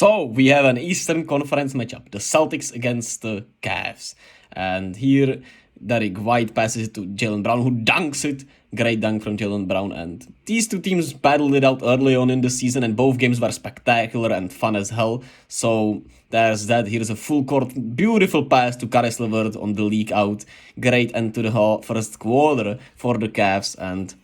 So we have an Eastern Conference matchup, the Celtics against the Cavs. And here Derek White passes it to Jaylen Brown, who dunks it. Great dunk from Jaylen Brown. And these two teams battled it out early on in the season, and both games were spectacular and fun as hell. So there's that. Here's a full court, beautiful pass to Caris LeVert on the leak out. Great end to the first quarter for the Cavs, and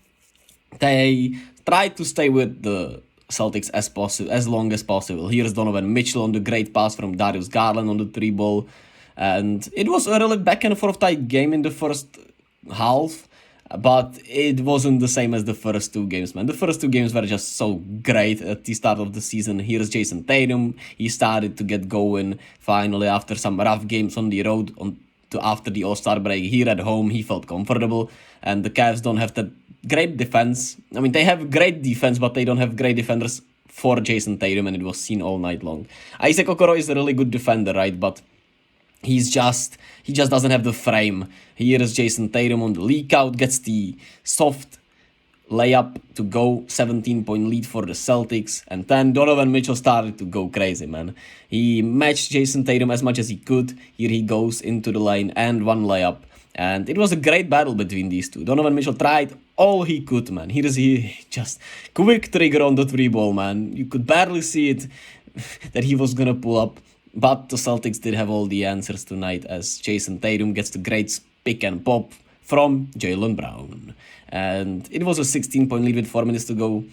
they tried to stay with the Celtics as long as possible. Here's Donovan Mitchell on the great pass from Darius Garland on the 3-ball. And it was a really back and forth tight game in the first half, but it wasn't the same as the first two games, man. The first two games were just so great at the start of the season. Here's Jayson Tatum. He started to get going finally after some rough games on the road after the All-Star break. Here at home, he felt comfortable, and the Cavs don't have that great defense. I mean, they have great defense, but they don't have great defenders for Jayson Tatum, and it was seen all night long. Isaac Okoro is a really good defender, right? But he just doesn't have the frame. Here is Jayson Tatum on the leak out, gets the soft layup to go, 17-point lead for the Celtics, and then Donovan Mitchell started to go crazy, man. He matched Jayson Tatum as much as he could. Here he goes into the lane and one layup. And it was a great battle between these two. Donovan Mitchell tried all he could, man. Here is he just quick trigger on the 3-ball, man. You could barely see it that he was gonna pull up. But the Celtics did have all the answers tonight, as Jayson Tatum gets the great pick and pop from Jaylen Brown. And it was a 16-point lead with 4 minutes to go.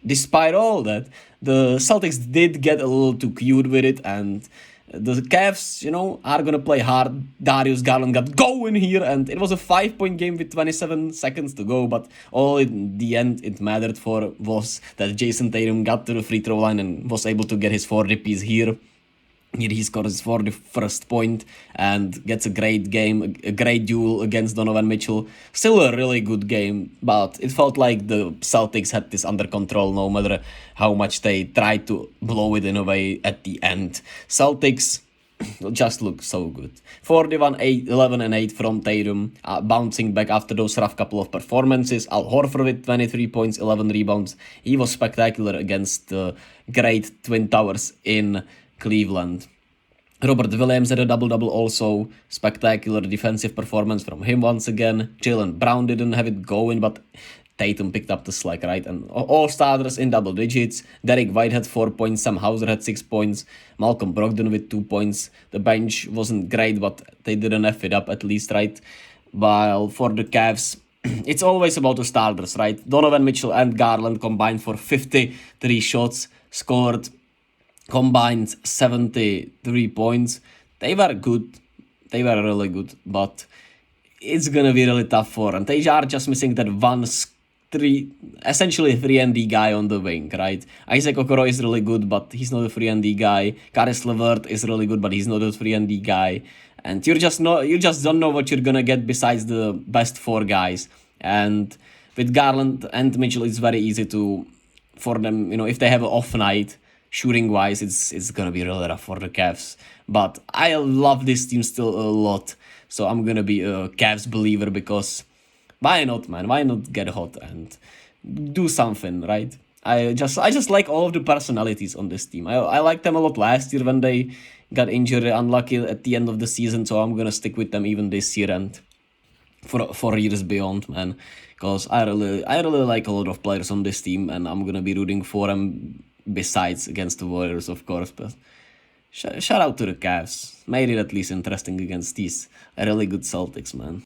Despite all that, the Celtics did get a little too cute with it, and the Cavs, are going to play hard. Darius Garland got going here, and it was a 5-point game with 27 seconds to go, but all in the end it mattered for was that Jayson Tatum got to the free throw line and was able to get his 40-piece here. Here he scores his 41st point and gets a great game, a great duel against Donovan Mitchell. Still a really good game, but it felt like the Celtics had this under control no matter how much they tried to blow it in a way at the end. Celtics just look so good. 41-8, 11-8 from Tatum, bouncing back after those rough couple of performances. Al Horford with 23 points, 11 rebounds. He was spectacular against the great Twin Towers in Cleveland. Robert Williams had a double-double also. Spectacular defensive performance from him once again. Jaylen Brown didn't have it going, but Tatum picked up the slack, right? And all starters in double digits. Derek White had 4 points. Sam Hauser had 6 points. Malcolm Brogdon with 2 points. The bench wasn't great, but they didn't F it up at least, right? While for the Cavs, it's always about the starters, right? Donovan Mitchell and Garland combined for 53 shots, scored combined 73 points. They were good. They were really good, but it's gonna be really tough for them. They are just missing that one essentially 3-and-D guy on the wing, right? Isaac Okoro is really good, but he's not a 3-and-D guy. Caris LeVert is really good, but he's not a 3-and-D guy. And you just don't know what you're gonna get besides the best 4 guys. And with Garland and Mitchell, it's very easy for them, if they have an off night, shooting wise, it's gonna be really rough for the Cavs. But I love this team still a lot, so I'm gonna be a Cavs believer, because why not, man? Why not get hot and do something, right? I just like all of the personalities on this team. I liked them a lot last year when they got injured, unlucky at the end of the season, so I'm gonna stick with them even this year and for years beyond, man. Because I really like a lot of players on this team, and I'm gonna be rooting for them. Besides against the Warriors, of course, but shout out to the Cavs. Made it at least interesting against these really good Celtics, man.